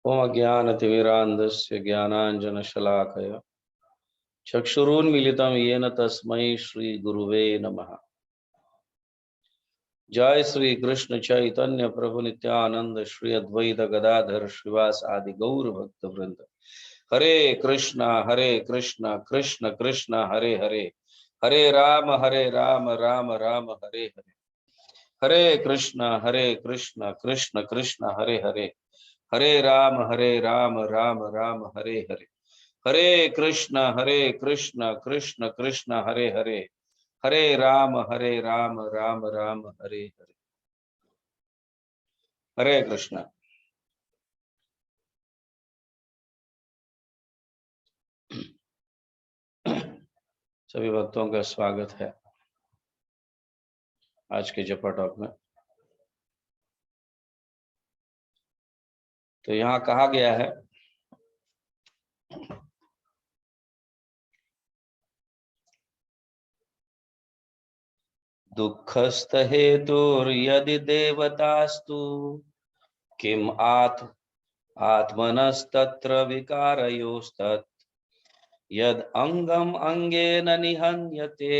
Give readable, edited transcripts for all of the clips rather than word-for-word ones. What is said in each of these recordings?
ओम अज्ञानतिमिरान्धस्य ज्ञानाञ्जनशलाकया चक्षुरुन्मीलितं येन तस्मै श्रीगुरुवे नमः। जय श्री कृष्ण चैतन्य प्रभु नित्यानंद श्री अद्वैत गदाधर श्रीवास आदि गौर भक्त वृंद। हरे कृष्णा कृष्ण कृष्ण हरे हरे, हरे राम राम राम हरे हरे। हरे कृष्णा कृष्ण कृष्ण हरे हरे, हरे राम राम राम हरे हरे। हरे कृष्णा कृष्ण कृष्ण हरे हरे, हरे राम राम राम हरे हरे। हरे कृष्णा। सभी भक्तों का स्वागत है आज के जपा टॉक में। तो यहाँ कहा गया है दुःखस्थ हेतुर्यदि देवतास्तु किम आत्मनस्तत्र विकारयोस्तत् यद अंगम अंगेन निहन्यते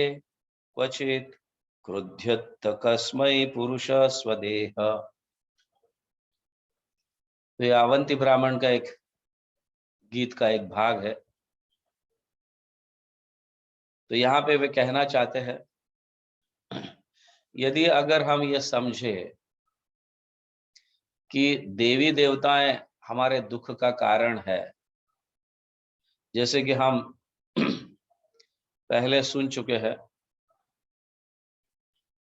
क्वचित् क्रुध्यत कस्मै पुरुष स्वदेह। तो यह अवंती ब्राह्मण का एक गीत का एक भाग है। तो यहाँ पे वे कहना चाहते हैं यदि अगर हम ये समझे कि देवी देवताएं हमारे दुख का कारण है, जैसे कि हम पहले सुन चुके हैं,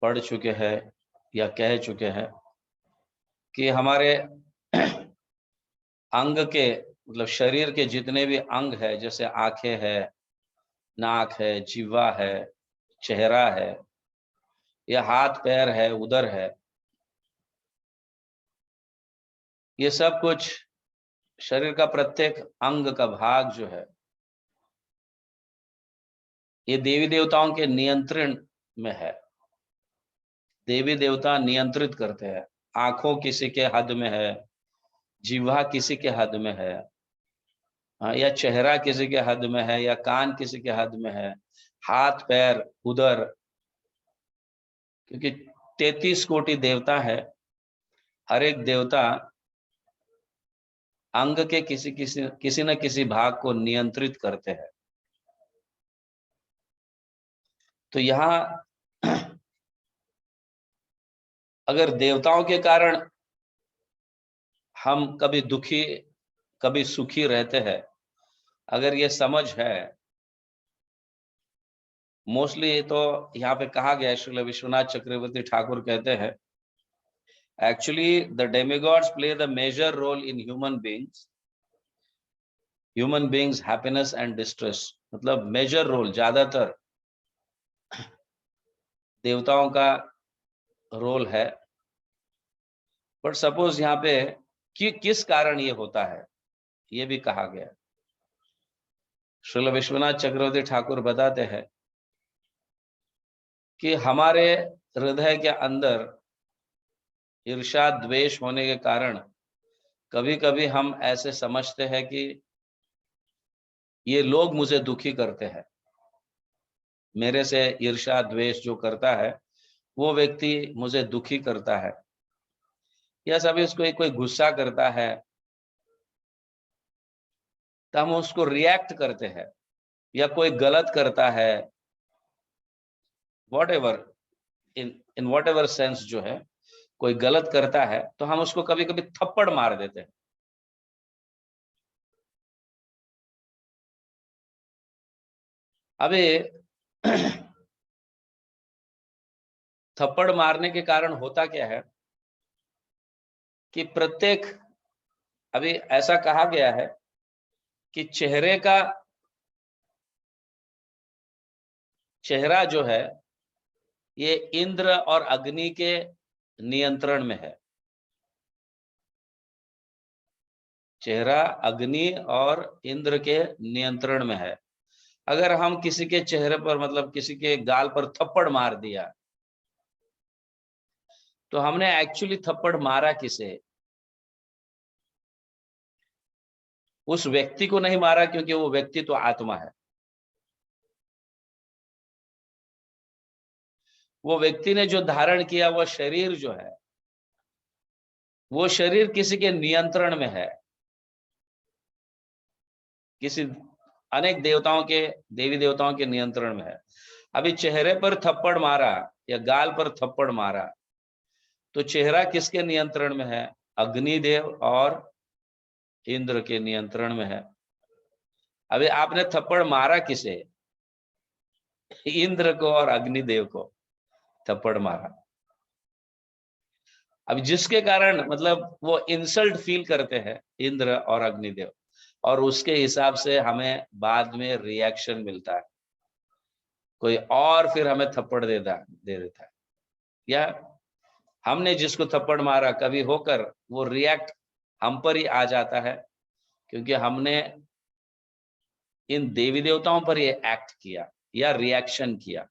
पढ़ चुके हैं या कह चुके हैं कि हमारे अंग के मतलब शरीर के जितने भी अंग है, जैसे आंखें है, नाक है, जीवा है, चेहरा है, या हाथ पैर है, उदर है, ये सब कुछ शरीर का प्रत्येक अंग का भाग जो है ये देवी देवताओं के नियंत्रण में है। देवी देवता नियंत्रित करते हैं। आंखों किसी के हद में है, जिह्वा किसी के हद में है, या चेहरा किसी के हद में है, या कान किसी के हद में है, हाथ पैर उदर, क्योंकि 33 कोटि देवता है। हर एक देवता अंग के किसी न किसी भाग को नियंत्रित करते हैं। तो यहाँ अगर देवताओं के कारण हम कभी दुखी कभी सुखी रहते हैं, अगर ये समझ है, मोस्टली तो यहाँ पे कहा गया है, श्रील विश्वनाथ चक्रवर्ती ठाकुर कहते हैं actually the demigods play the major role in human beings happiness and distress. मतलब मेजर रोल, ज्यादातर देवताओं का रोल है। बट सपोज यहाँ पे कि किस कारण ये होता है, ये भी कहा गया। श्रील विश्वनाथ चक्रवर्ती ठाकुर बताते हैं कि हमारे हृदय के अंदर ईर्ष्या द्वेष होने के कारण कभी कभी हम ऐसे समझते हैं कि ये लोग मुझे दुखी करते हैं, मेरे से ईर्ष्या द्वेष जो करता है वो व्यक्ति मुझे दुखी करता है, या सभी उसको कोई गुस्सा करता है तो हम उसको रिएक्ट करते हैं, या कोई गलत करता है, what ever, in what ever sense जो है, कोई गलत करता है तो हम उसको कभी कभी थप्पड़ मार देते हैं। अभी थप्पड़ मारने के कारण होता क्या है कि प्रत्येक, अभी ऐसा कहा गया है कि चेहरा जो है ये इंद्र और अग्नि के नियंत्रण में है। चेहरा अग्नि और इंद्र के नियंत्रण में है। अगर हम किसी के चेहरे पर मतलब किसी के गाल पर थप्पड़ मार दिया तो हमने एक्चुअली थप्पड़ मारा किसे? उस व्यक्ति को नहीं मारा क्योंकि वो व्यक्ति तो आत्मा है। वो व्यक्ति ने जो धारण किया वो शरीर जो है, वो शरीर किसी के नियंत्रण में है, किसी अनेक देवताओं के, देवी देवताओं के नियंत्रण में है। अभी चेहरे पर थप्पड़ मारा या गाल पर थप्पड़ मारा तो चेहरा किसके नियंत्रण में है? अग्निदेव और इंद्र के नियंत्रण में है। अभी आपने थप्पड़ मारा किसे? इंद्र को और अग्निदेव को थप्पड़ मारा। अब जिसके कारण मतलब वो इंसल्ट फील करते हैं इंद्र और अग्निदेव, और उसके हिसाब से हमें बाद में रिएक्शन मिलता है, कोई और फिर हमें थप्पड़ दे देता है, या हमने जिसको थप्पड़ मारा कभी होकर वो रिएक्ट हम पर ही आ जाता है, क्योंकि हमने इन देवी देवताओं पर ये एक्ट किया या रिएक्शन किया।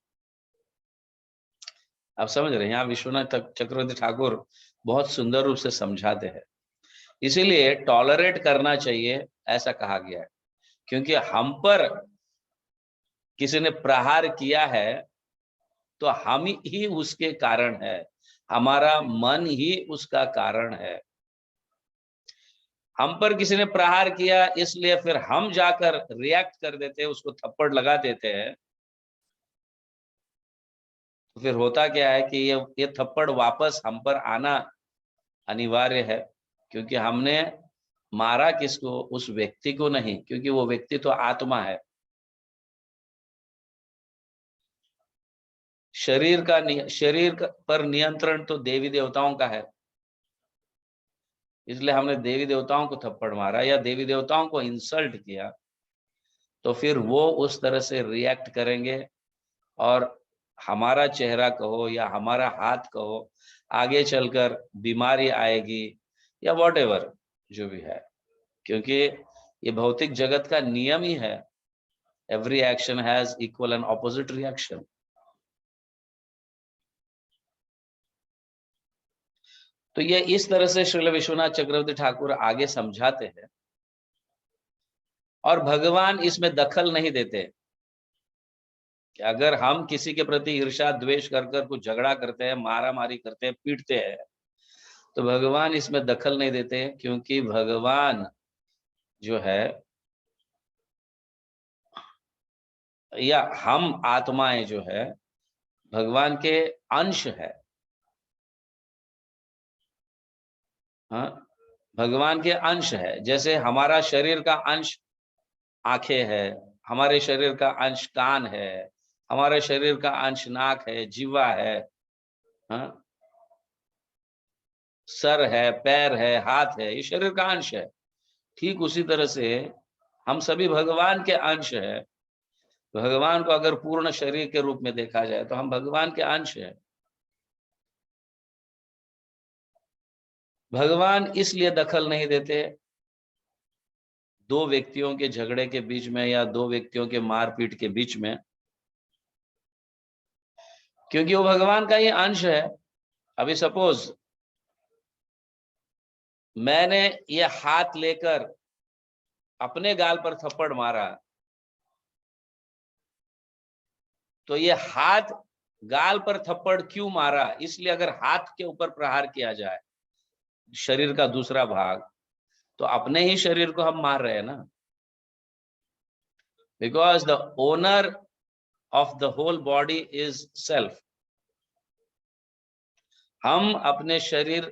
आप समझ रहे हैं? यहाँ विश्वनाथ चक्रवर्ती ठाकुर बहुत सुंदर रूप से समझाते हैं। इसीलिए टॉलरेट करना चाहिए ऐसा कहा गया है, क्योंकि हम पर किसी ने प्रहार किया है तो हम ही उसके कारण है, हमारा मन ही उसका कारण है। हम पर किसी ने प्रहार किया इसलिए फिर हम जाकर रिएक्ट कर देते हैं, उसको थप्पड़ लगा देते हैं, तो फिर होता क्या है कि ये थप्पड़ वापस हम पर आना अनिवार्य है, क्योंकि हमने मारा किसको? उस व्यक्ति को नहीं, क्योंकि वो व्यक्ति तो आत्मा है। शरीर पर नियंत्रण तो देवी देवताओं का है, इसलिए हमने देवी देवताओं को थप्पड़ मारा या देवी देवताओं को इंसल्ट किया, तो फिर वो उस तरह से रिएक्ट करेंगे और हमारा चेहरा कहो या हमारा हाथ कहो, आगे चलकर बीमारी आएगी या व्हाटएवर जो भी है, क्योंकि ये भौतिक जगत का नियम ही है, every action has equal and opposite reaction. तो ये इस तरह से श्रील विश्वनाथ चक्रवर्ती ठाकुर आगे समझाते हैं, और भगवान इसमें दखल नहीं देते कि अगर हम किसी के प्रति ईर्ष्या द्वेष कर कुछ झगड़ा करते हैं, मारा मारी करते हैं, पीटते हैं, तो भगवान इसमें दखल नहीं देते, क्योंकि भगवान जो है या हम आत्माएं जो है भगवान के अंश है। हाँ, भगवान के अंश है। जैसे हमारा शरीर का अंश आंखें है, हमारे शरीर का अंश कान है, हमारे शरीर का अंश नाक है, जीवा है, हाँ, सर है, पैर है, हाथ है, ये शरीर का अंश है। ठीक उसी तरह से हम सभी भगवान के अंश है। भगवान को अगर पूर्ण शरीर के रूप में देखा जाए तो हम भगवान के अंश है। भगवान इसलिए दखल नहीं देते दो व्यक्तियों के झगड़े के बीच में या दो व्यक्तियों के मारपीट के बीच में, क्योंकि वो भगवान का ही अंश है। अभी सपोज मैंने ये हाथ लेकर अपने गाल पर थप्पड़ मारा, तो ये हाथ गाल पर थप्पड़ क्यों मारा? इसलिए अगर हाथ के ऊपर प्रहार किया जाए, शरीर का दूसरा भाग, तो अपने ही शरीर को हम मार रहे हैं ना, because the owner of the whole body is self. हम अपने शरीर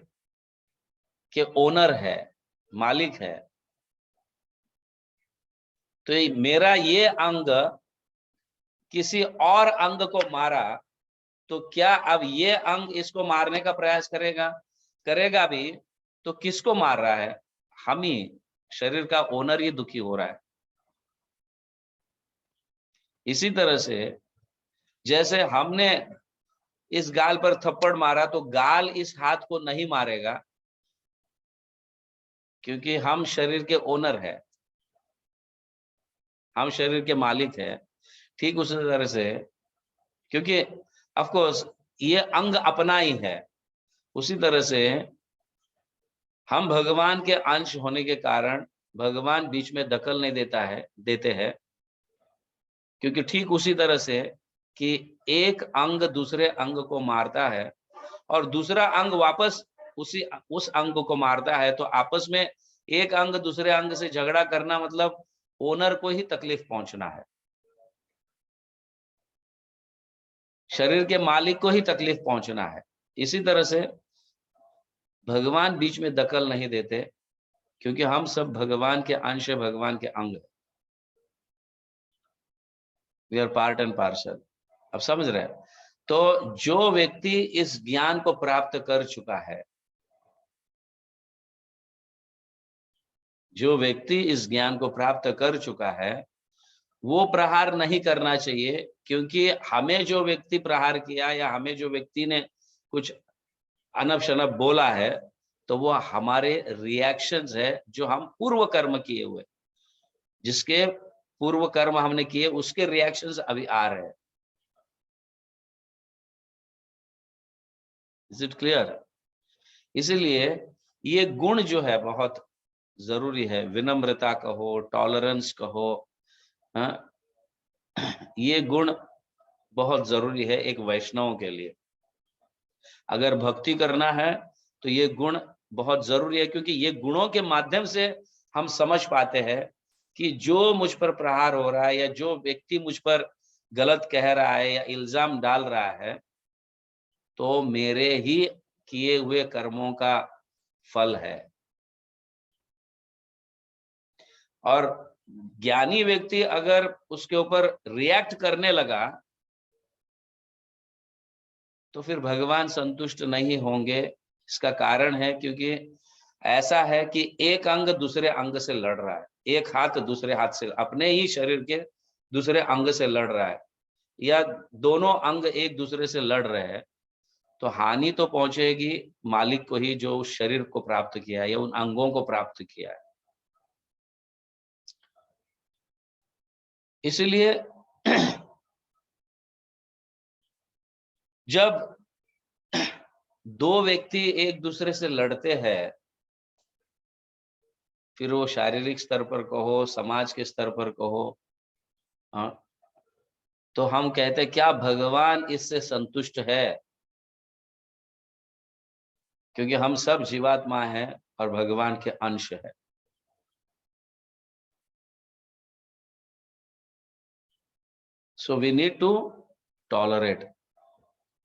के ओनर है, मालिक है। तो मेरा ये अंग किसी और अंग को मारा, तो क्या अब ये अंग इसको मारने का प्रयास करेगा? करेगा भी। तो किसको मार रहा है? हम ही, शरीर का ओनर ही दुखी हो रहा है। इसी तरह से जैसे हमने इस गाल पर थप्पड़ मारा, तो गाल इस हाथ को नहीं मारेगा, क्योंकि हम शरीर के ओनर है, हम शरीर के मालिक है। ठीक उसी तरह से, क्योंकि ऑफ कोर्स ये अंग अपना ही है, उसी तरह से हम भगवान के अंश होने के कारण भगवान बीच में दखल नहीं देते हैं, क्योंकि ठीक उसी तरह से कि एक अंग दूसरे अंग को मारता है और दूसरा अंग वापस उस अंग को मारता है, तो आपस में एक अंग दूसरे अंग से झगड़ा करना मतलब ओनर को ही तकलीफ पहुंचना है, शरीर के मालिक को ही तकलीफ पहुंचना है। इसी तरह से भगवान बीच में दखल नहीं देते, क्योंकि हम सब भगवान के अंश है, भगवान के अंग। We are part and parcel. अब समझ रहे हैं? तो जो व्यक्ति इस ज्ञान को प्राप्त कर चुका है, जो व्यक्ति इस ज्ञान को प्राप्त कर चुका है, वो प्रहार नहीं करना चाहिए, क्योंकि हमें जो व्यक्ति प्रहार किया या हमें जो व्यक्ति ने कुछ अनब शनब बोला है, तो वो हमारे रिएक्शंस है जो हम पूर्व कर्म किए हुए, जिसके पूर्व कर्म हमने किए उसके रिएक्शंस अभी आ रहे हैं। Is it clear? इसीलिए ये गुण जो है बहुत जरूरी है, विनम्रता कहो, टॉलरेंस कहो, हाँ, ये गुण बहुत जरूरी है एक वैष्णव के लिए। अगर भक्ति करना है तो ये गुण बहुत जरूरी है, क्योंकि ये गुणों के माध्यम से हम समझ पाते हैं कि जो मुझ पर प्रहार हो रहा है या जो व्यक्ति मुझ पर गलत कह रहा है या इल्जाम डाल रहा है, तो मेरे ही किए हुए कर्मों का फल है। और ज्ञानी व्यक्ति अगर उसके ऊपर रिएक्ट करने लगा, तो फिर भगवान संतुष्ट नहीं होंगे। इसका कारण है क्योंकि ऐसा है कि एक अंग दूसरे अंग से लड़ रहा है, एक हाथ दूसरे हाथ से, अपने ही शरीर के दूसरे अंग से लड़ रहा है, या दोनों अंग एक दूसरे से लड़ रहे हैं, तो हानि तो पहुंचेगी मालिक को ही, जो उस शरीर को प्राप्त किया है या उन अंगों को प्राप्त किया है। इसलिए जब दो व्यक्ति एक दूसरे से लड़ते हैं, फिर वो शारीरिक स्तर पर कहो, समाज के स्तर पर कहो, हाँ, तो हम कहते हैं क्या भगवान इससे संतुष्ट है? क्योंकि हम सब जीवात्मा हैं और भगवान के अंश है। So we need to tolerate.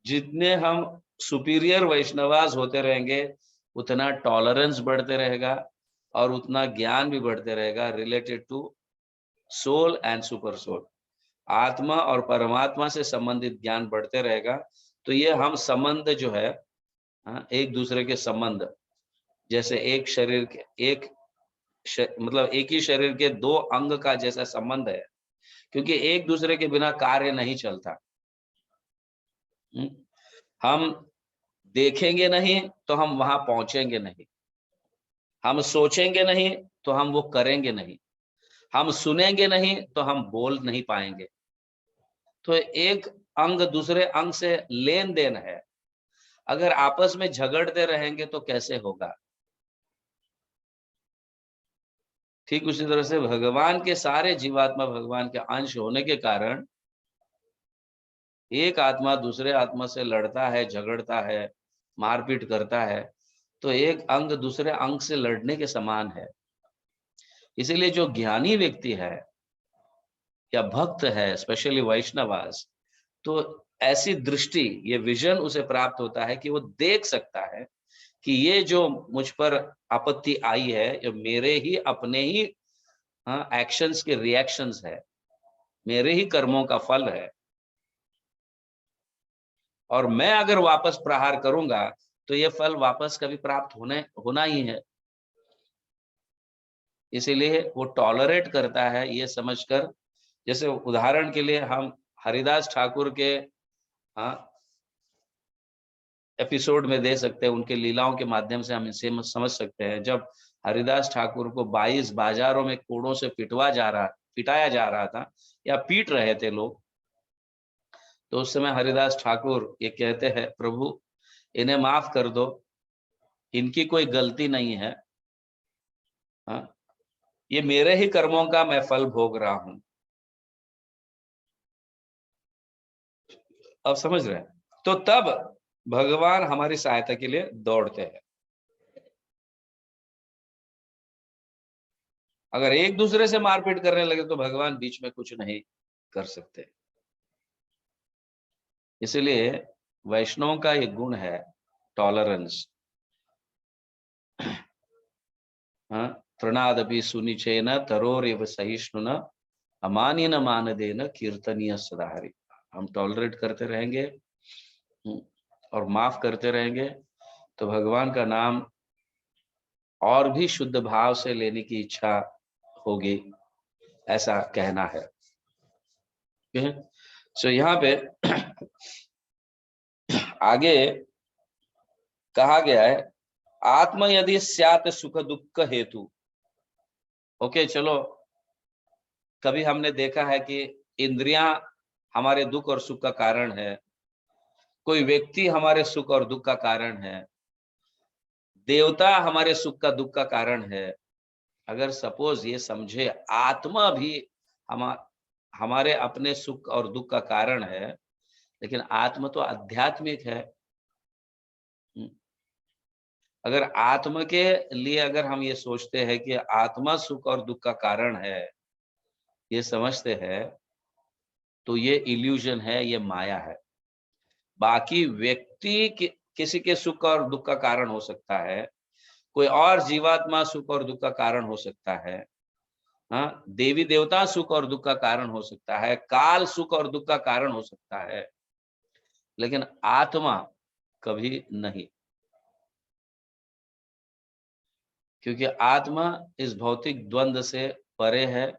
जितने हम सुपीरियर वैष्णवास होते रहेंगे, उतना टॉलरेंस बढ़ते रहेगा और उतना ज्ञान भी बढ़ते रहेगा related to soul and super soul. आत्मा और परमात्मा से संबंधित ज्ञान बढ़ते रहेगा। तो ये हम संबंध जो है, एक दूसरे के संबंध, जैसे एक शरीर के मतलब एक ही शरीर के दो अंग का जैसा संबंध है, क्योंकि एक दूसरे के बिना कार्य नहीं चलता। हम देखेंगे नहीं तो हम वहां पहुंचेंगे नहीं, हम सोचेंगे नहीं तो हम वो करेंगे नहीं, हम सुनेंगे नहीं तो हम बोल नहीं पाएंगे। तो एक अंग दूसरे अंग से लेन देन है। अगर आपस में झगड़ते रहेंगे तो कैसे होगा? ठीक उसी तरह से भगवान के सारे जीवात्मा भगवान के अंश होने के कारण एक आत्मा दूसरे आत्मा से लड़ता है, झगड़ता है, मारपीट करता है, तो एक अंग दूसरे अंग से लड़ने के समान है। इसीलिए जो ज्ञानी व्यक्ति है या भक्त है, स्पेशली वैष्णवास, तो ऐसी दृष्टि, ये विजन उसे प्राप्त होता है कि वो देख सकता है कि ये जो मुझ पर आपत्ति आई है, ये मेरे ही अपने ही एक्शंस के रिएक्शंस है, मेरे ही कर्मों का फल है, और मैं अगर वापस प्रहार करूंगा तो ये फल वापस कभी प्राप्त होना ही है। इसीलिए वो टॉलरेट करता है ये समझकर। जैसे उदाहरण के लिए हम हरिदास ठाकुर के एपिसोड में दे सकते हैं, उनके लीलाओं के माध्यम से हम इसे समझ सकते हैं। जब हरिदास ठाकुर को 22 बाजारों में कोड़ों से पिटाया जा रहा था या पीट रहे थे लोग, तो उस समय हरिदास ठाकुर ये कहते हैं, प्रभु इन्हें माफ कर दो, इनकी कोई गलती नहीं है, हाँ, ये मेरे ही कर्मों का मैं फल भोग रहा हूं। अब समझ रहे हैं? तो तब भगवान हमारी सहायता के लिए दौड़ते हैं। अगर एक दूसरे से मारपीट करने लगे तो भगवान बीच में कुछ नहीं कर सकते। इसलिए वैष्णव का एक गुण है टॉलरेंस। हाँ, प्रणादपि सुनिचेन तरोरिव सहिष्णुना अमान्यन मानदेन कीर्तनीय सदाहरि। हम टॉलरेट करते रहेंगे और माफ करते रहेंगे तो भगवान का नाम और भी शुद्ध भाव से लेने की इच्छा होगी, ऐसा कहना है। तो यहाँ पे आगे कहा गया है आत्म यदि स्यात सुख दुख हेतु। ओके, चलो, कभी हमने देखा है कि इंद्रियां हमारे दुख और सुख का कारण है, कोई व्यक्ति हमारे सुख और दुख का कारण है, देवता हमारे सुख का दुख का कारण है। अगर सपोज ये समझे आत्मा भी हम हमारे अपने सुख और दुख का कारण है, लेकिन आत्मा तो आध्यात्मिक है। अगर आत्मा के लिए अगर हम ये सोचते हैं कि आत्मा सुख और दुख का कारण है, ये समझते हैं, तो ये इल्यूजन है, ये माया है। बाकी व्यक्ति किसी के सुख और दुख का कारण हो सकता है, कोई और जीवात्मा सुख और दुख का कारण हो सकता है, हाँ, देवी देवता सुख और दुख का कारण हो सकता है, काल सुख और दुख का कारण हो सकता है, लेकिन आत्मा कभी नहीं। क्योंकि आत्मा इस भौतिक द्वंद से परे है,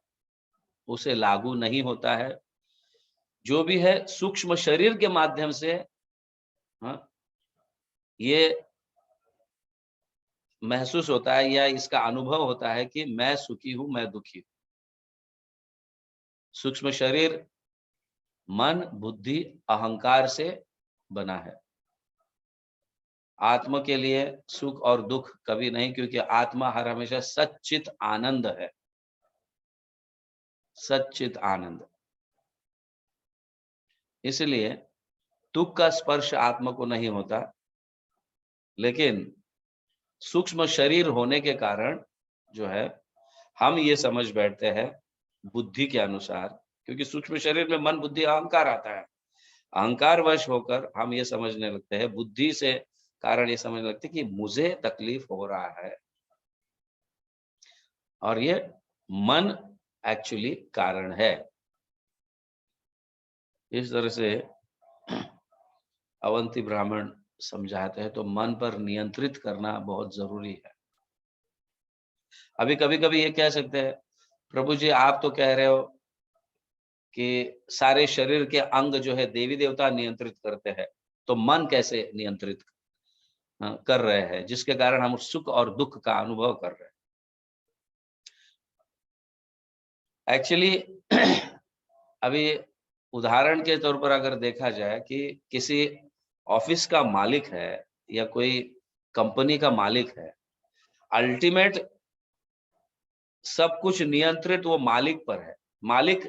उसे लागू नहीं होता है। जो भी है सूक्ष्म शरीर के माध्यम से, हाँ, ये महसूस होता है या इसका अनुभव होता है कि मैं सुखी हूं, मैं दुखी हूं। सूक्ष्म शरीर मन, बुद्धि, अहंकार से बना है। आत्मा के लिए सुख और दुख कभी नहीं, क्योंकि आत्मा हर हमेशा सच्चित आनंद है, सच्चित आनंद। इसलिए दुख का स्पर्श आत्मा को नहीं होता, लेकिन सूक्ष्म शरीर होने के कारण जो है हम ये समझ बैठते हैं बुद्धि के अनुसार, क्योंकि सूक्ष्म शरीर में मन, बुद्धि, अहंकार आता है। अहंकार वश होकर हम ये समझने लगते हैं, बुद्धि से कारण ये समझने लगते हैं कि मुझे तकलीफ हो रहा है, और ये मन एक्चुअली कारण है। इस तरह से अवंती ब्राह्मण समझाते हैं। तो मन पर नियंत्रित करना बहुत जरूरी है। अभी कभी कभी ये कह सकते हैं, प्रभु जी आप तो कह रहे हो कि सारे शरीर के अंग जो है देवी देवता नियंत्रित करते हैं, तो मन कैसे नियंत्रित कर रहे हैं, जिसके कारण हम सुख और दुख का अनुभव कर रहे हैं। एक्चुअली अभी उदाहरण के तौर पर अगर देखा जाए कि किसी ऑफिस का मालिक है या कोई कंपनी का मालिक है, अल्टीमेट सब कुछ नियंत्रित वो मालिक पर है। मालिक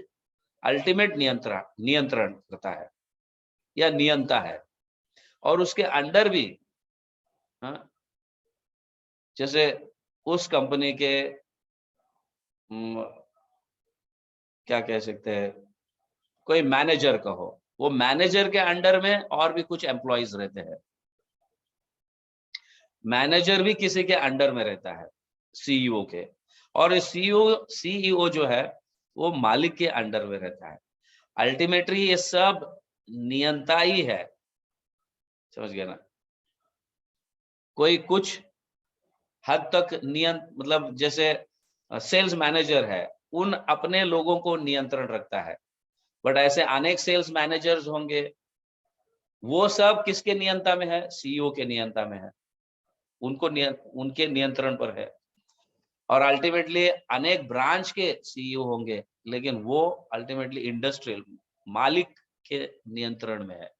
अल्टीमेट नियंत्रण करता है या नियंता है, और उसके अंडर भी, हाँ, जैसे उस कंपनी के क्या कह सकते हैं, कोई मैनेजर कहो, वो मैनेजर के अंडर में और भी कुछ एम्प्लॉइज रहते हैं। मैनेजर भी किसी के अंडर में रहता है, सीईओ के, और सीईओ जो है वो मालिक के अंडर में रहता है। अल्टीमेटली ये सब नियंता ही है, समझ गया ना। कोई कुछ हद तक मतलब जैसे सेल्स मैनेजर है, उन अपने लोगों को नियंत्रण रखता है, बट ऐसे अनेक सेल्स मैनेजर्स होंगे, वो सब किसके नियंता में है? सीईओ के नियंता में है, उनके नियंत्रण पर है। और अल्टीमेटली अनेक ब्रांच के सीईओ होंगे, लेकिन वो अल्टीमेटली इंडस्ट्रियल मालिक के नियंत्रण में है।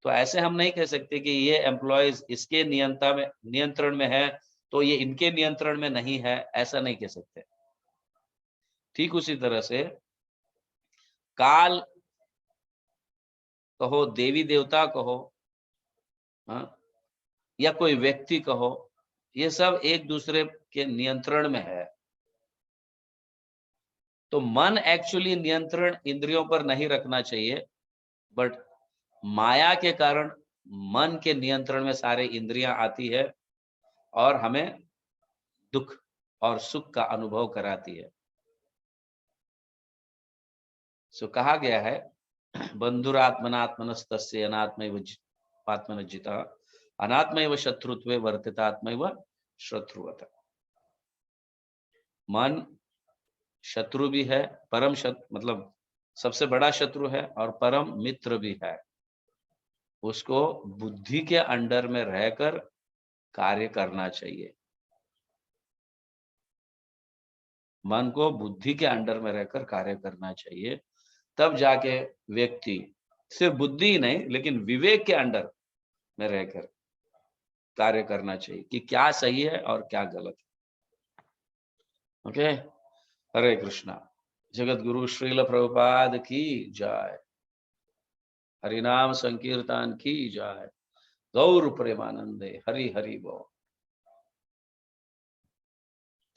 तो ऐसे हम नहीं कह सकते कि ये एम्प्लॉयज इसके नियंत्रण में है तो ये इनके नियंत्रण में नहीं है, ऐसा नहीं कह सकते। ठीक उसी तरह से काल कहो, देवी देवता कहो, हाँ, या कोई व्यक्ति कहो, ये सब एक दूसरे के नियंत्रण में है। तो मन एक्चुअली नियंत्रण इंद्रियों पर नहीं रखना चाहिए, बट माया के कारण मन के नियंत्रण में सारे इंद्रियां आती है और हमें दुख और सुख का अनुभव कराती है। सो कहा गया है, बंधुरात्मनात्मनस्तस्य अनात्मैव आत्मनजिता अनात्मैव शत्रुत्वे वर्तितात्मैव शत्रुवत। मन शत्रु भी है, परम शत्रु मतलब सबसे बड़ा शत्रु है और परम मित्र भी है। उसको बुद्धि के अंडर में रहकर कार्य करना चाहिए। मन को बुद्धि के अंडर में रहकर कार्य करना चाहिए, तब जाके व्यक्ति सिर्फ बुद्धि ही नहीं लेकिन विवेक के अंडर में रहकर कार्य करना चाहिए कि क्या सही है और क्या गलत है। ओके, हरे कृष्णा। जगत गुरु श्रील प्रभुपाद की जय। हरिनाम संकीर्तन की जय। गौर प्रेमानंदे। हरि हरि बोल।